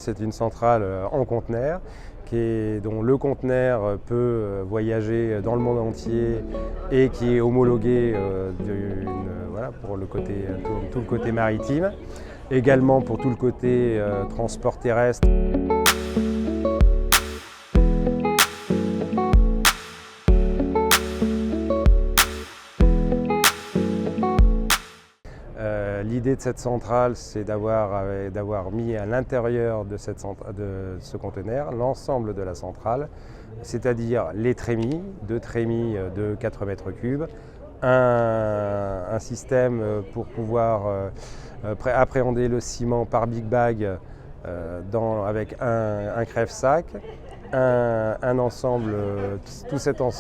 C'est une centrale en conteneur dont le conteneur peut voyager dans le monde entier et qui est homologué pour tout le côté maritime, également pour tout le côté transport terrestre. L'idée de cette centrale, c'est d'avoir mis à l'intérieur de ce conteneur l'ensemble de la centrale, c'est-à-dire les trémies, deux trémies de 4 mètres cubes, un système pour pouvoir appréhender le ciment par big bag avec un crève-sac, un ensemble,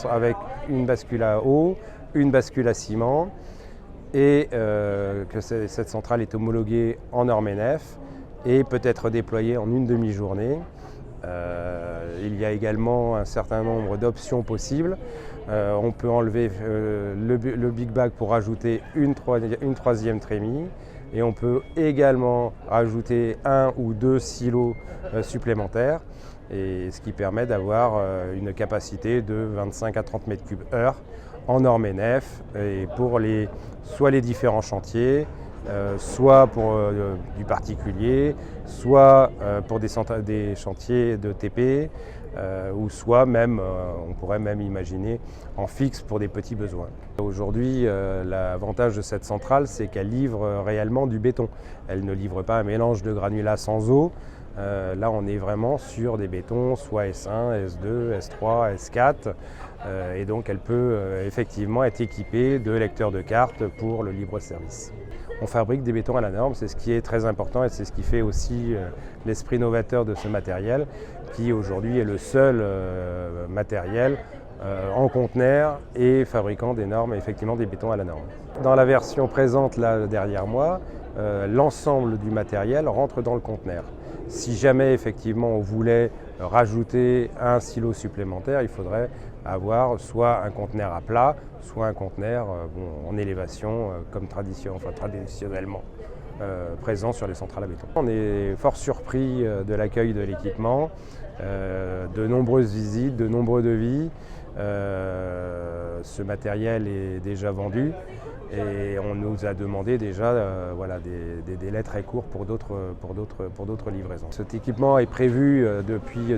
avec une bascule à eau, une bascule à ciment, et que cette centrale est homologuée en norme NF et peut être déployée en une demi-journée. Il y a également un certain nombre d'options possibles. On peut enlever le big bag pour ajouter une troisième trémie, et on peut également ajouter 1 ou 2 silos supplémentaires, et ce qui permet d'avoir une capacité de 25 à 30 mètres cubes heure en norme NF, et pour soit les différents chantiers, soit pour du particulier, soit pour des chantiers de TP, ou soit même, on pourrait même imaginer en fixe pour des petits besoins. Aujourd'hui, l'avantage de cette centrale, c'est qu'elle livre réellement du béton. Elle ne livre pas un mélange de granulats sans eau. Là, on est vraiment sur des bétons, soit S1, S2, S3, S4, et donc elle peut effectivement être équipée de lecteurs de cartes pour le libre-service. On fabrique des bétons à la norme, c'est ce qui est très important et c'est ce qui fait aussi l'esprit novateur de ce matériel, qui aujourd'hui est le seul matériel en conteneur et fabriquant des normes, effectivement des bétons à la norme. Dans la version présente là derrière moi, l'ensemble du matériel rentre dans le conteneur. Si jamais effectivement on voulait rajouter un silo supplémentaire, il faudrait avoir soit un conteneur à plat, soit un conteneur en élévation comme traditionnellement présent sur les centrales à béton. On est fort surpris de l'accueil de l'équipement, de nombreuses visites, de nombreux devis. Ce matériel est déjà vendu et on nous a demandé déjà des délais très courts pour d'autres livraisons. Cet équipement est prévu depuis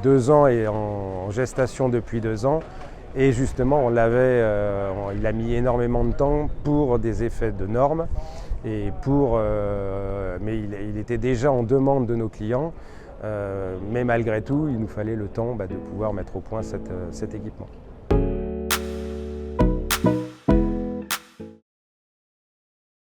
2 ans et en gestation depuis 2 ans. Et justement, il a mis énormément de temps pour des effets de normes, mais il était déjà en demande de nos clients. Mais malgré tout, il nous fallait le temps de pouvoir mettre au point cet équipement.